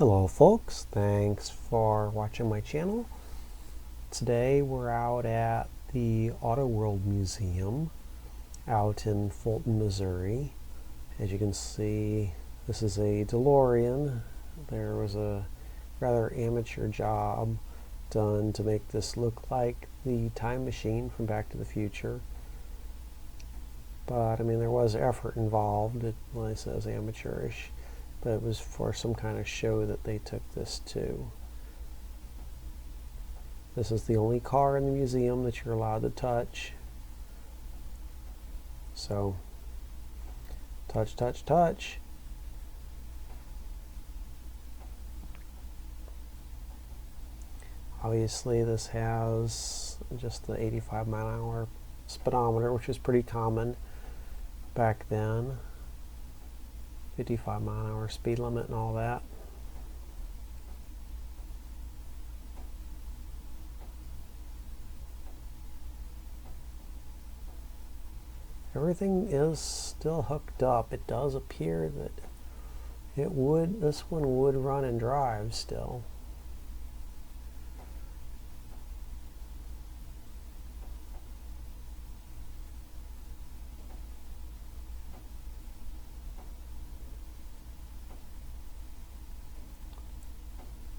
Hello folks, thanks for watching my channel. Today we're out at the Auto World Museum out in Fulton, Missouri. As you can see, this is a DeLorean. There was a rather amateur job done to make this look like the time machine from Back to the Future. But I mean, there was effort involved. Well, it says amateurish, but it was for some kind of show that they took this to. This is the only car in the museum that you're allowed to touch. So, touch, touch, touch. Obviously, this has just the 85-mile-an-hour speedometer, which was pretty common back then. 55-mile-an-hour speed limit and all that. Everything is still hooked up. It does appear that this one would run and drive still.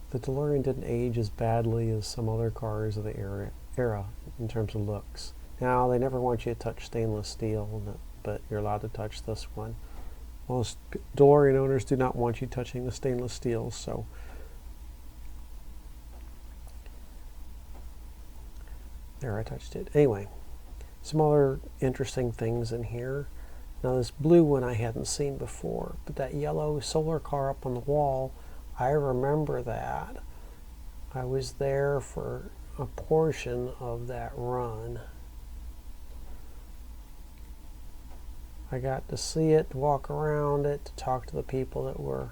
The DeLorean didn't age as badly as some other cars of the era in terms of looks. Now, they never want you to touch stainless steel, but you're allowed to touch this one. Most DeLorean owners do not want you touching the stainless steel, so there, I touched it. Anyway, some other interesting things in here. Now, this blue one I hadn't seen before, but that yellow solar car up on the wall, I remember that. I was there for a portion of that run. I got to see it, to walk around it, to talk to the people that were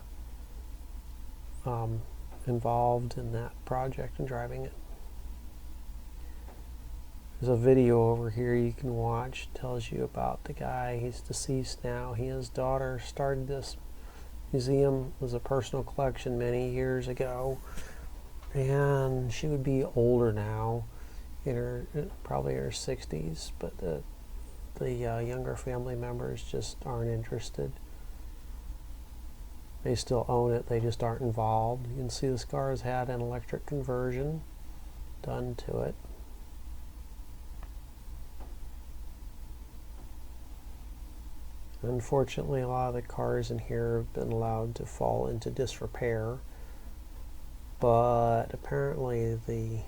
involved in that project and driving it. There's a video over here you can watch. It tells you about the guy. He's deceased now. His daughter started this museum. It was a personal collection many years ago, and she would be older now, probably her 60s, but the younger family members just aren't interested. They still own it, they just aren't involved. You can see this car has had an electric conversion done to it. Unfortunately, a lot of the cars in here have been allowed to fall into disrepair, but apparently the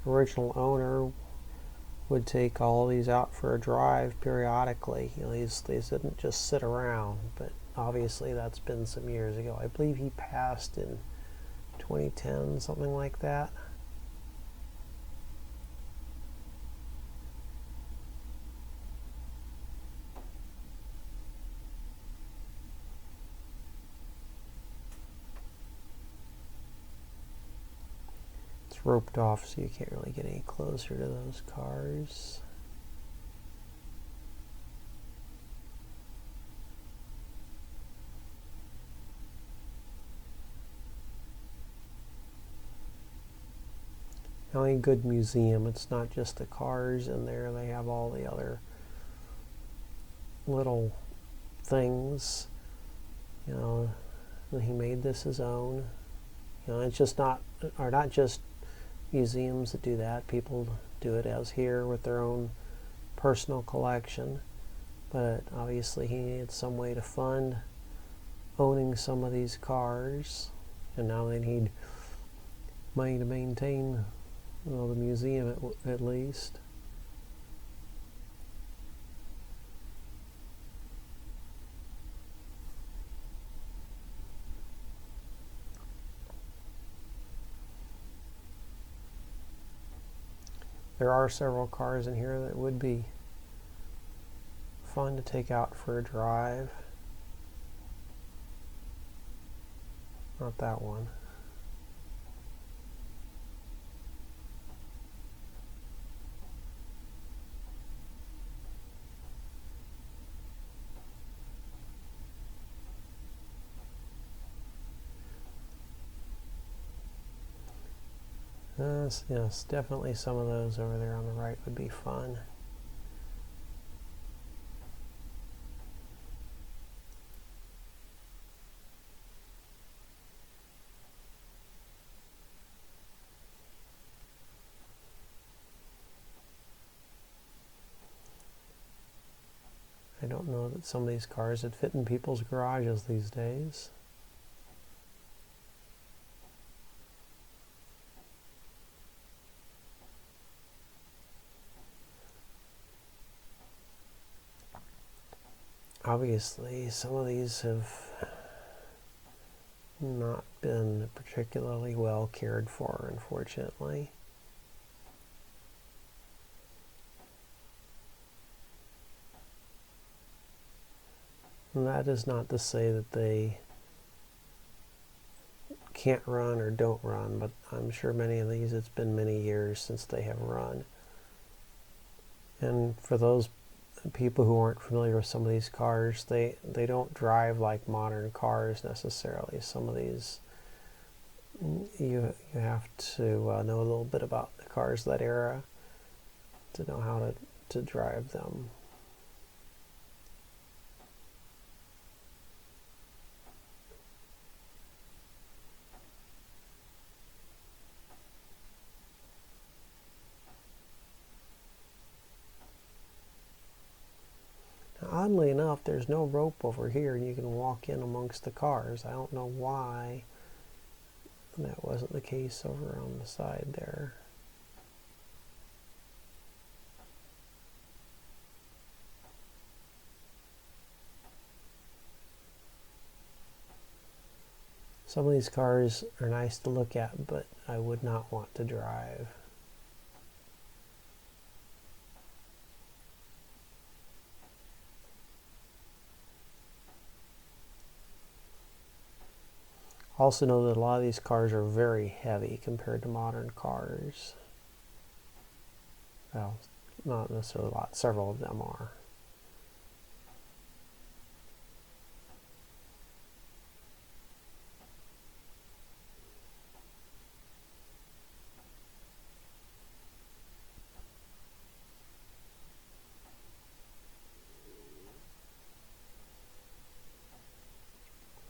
original owner would take all these out for a drive periodically. You know, these didn't just sit around, but obviously that's been some years ago. I believe he passed in 2010, something like that. It's roped off, so you can't really get any closer to those cars. Now, a good museum, it's not just the cars in there, they have all the other little things. You know, he made this his own. You know, it's just not just museums that do that. People do it as here with their own personal collection, but obviously he needed some way to fund owning some of these cars, and now they need money to maintain, well, the museum at least. There are several cars in here that would be fun to take out for a drive. Not that one. Yes, definitely some of those over there on the right would be fun. I don't know that some of these cars would fit in people's garages these days. Obviously, some of these have not been particularly well cared for, unfortunately. And that is not to say that they can't run or don't run, but I'm sure many of these, it's been many years since they have run. And for those people who aren't familiar with some of these cars, they don't drive like modern cars necessarily. Some of these, you have to know a little bit about the cars that era to know how to drive them. Oddly enough, there's no rope over here and you can walk in amongst the cars. I don't know why that wasn't the case over on the side there. Some of these cars are nice to look at, but I would not want to drive. Also know that a lot of these cars are very heavy compared to modern cars. Well, not necessarily a lot, several of them are.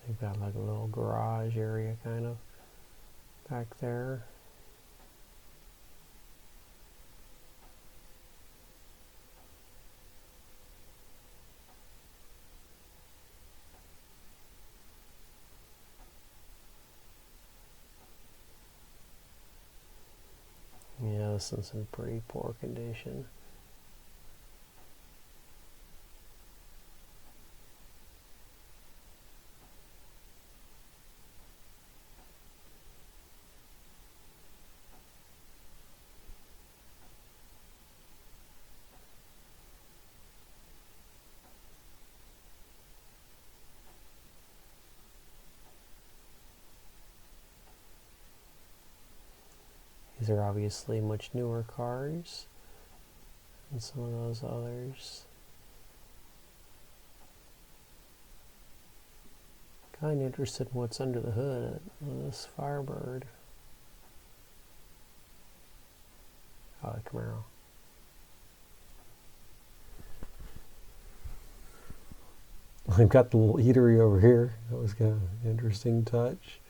They've got like a little garage area kind of back there. Yeah, this is in pretty poor condition. These are obviously much newer cars than some of those others. Kind of interested in what's under the hood of this Firebird. Oh, the Camaro. I've got the little eatery over here. That was kind of an interesting touch.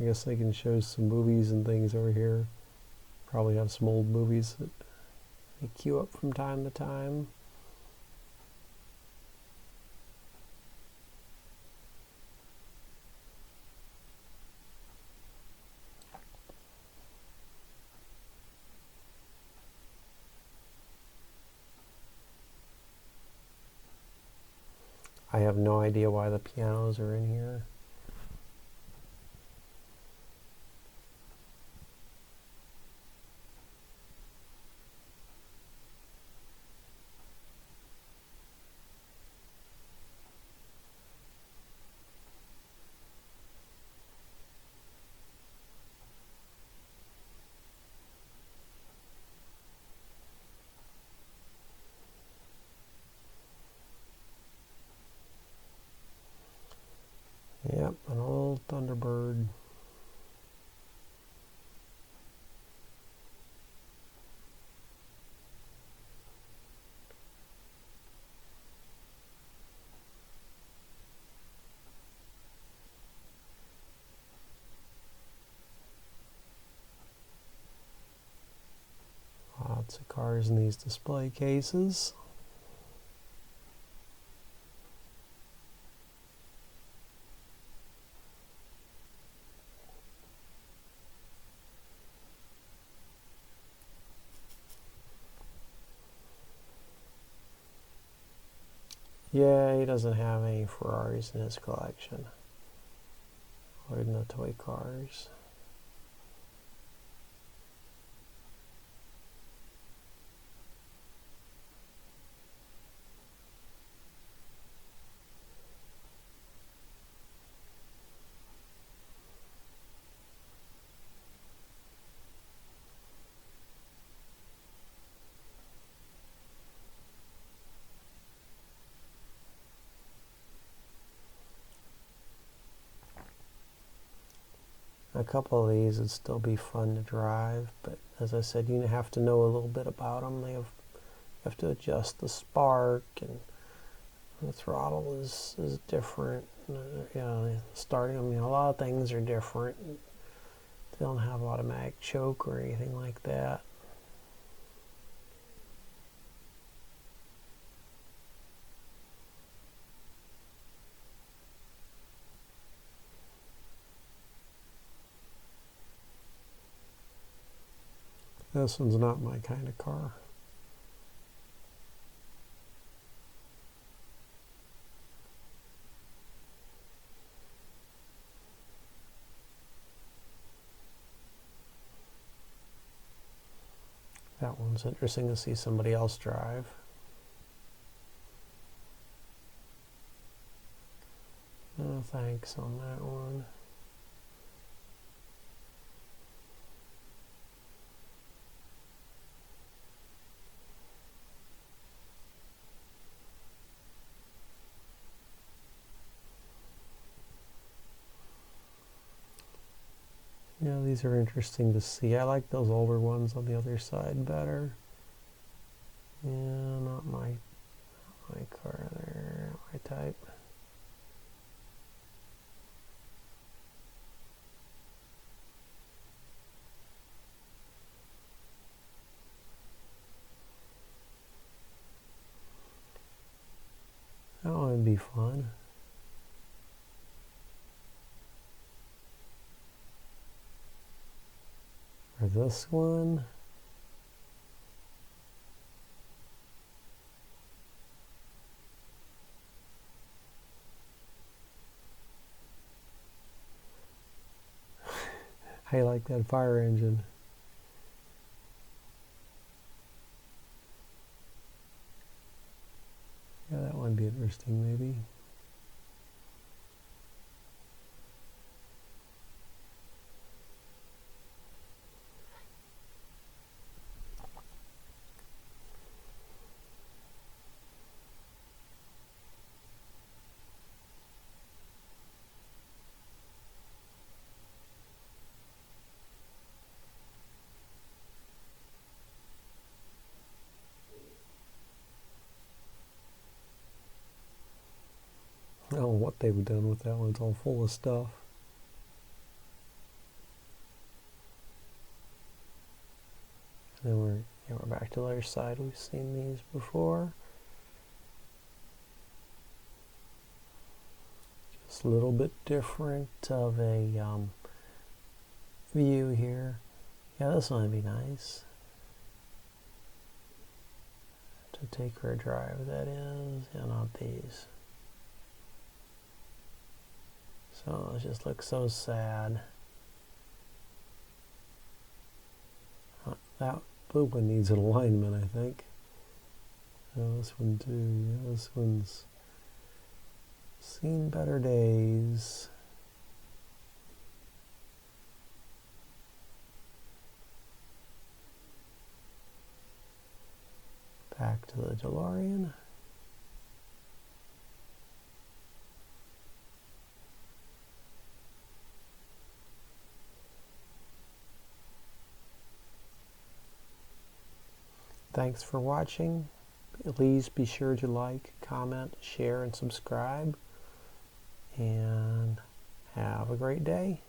I guess I can show some movies and things over here. Probably have some old movies that they queue up from time to time. I have no idea why the pianos are in here. Yep, an old Thunderbird. lots of cars in these display cases. Yeah, he doesn't have any Ferraris in his collection, or no toy cars. A couple of these would still be fun to drive, but as I said, you have to know a little bit about them. You have to adjust the spark, and the throttle is different. Starting them, a lot of things are different. They don't have automatic choke or anything like that. This one's not my kind of car. That one's interesting to see somebody else drive. No thanks on that one. Yeah, these are interesting to see. I like those older ones on the other side better. Yeah, not my car there, not my type. That one would be fun. Or this one. I like that fire engine. Yeah, that one would be interesting maybe. I don't know what they've done with that one. It's all full of stuff. And then we're back to the other side. We've seen these before. Just a little bit different of a view here. Yeah, this one would be nice to take for a drive. That is, yeah, not these. So it just looks so sad. That blue one needs an alignment, I think. Oh, this one too. Yeah, this one's seen better days. Back to the DeLorean. Thanks for watching. Please be sure to like, comment, share, and subscribe. And have a great day.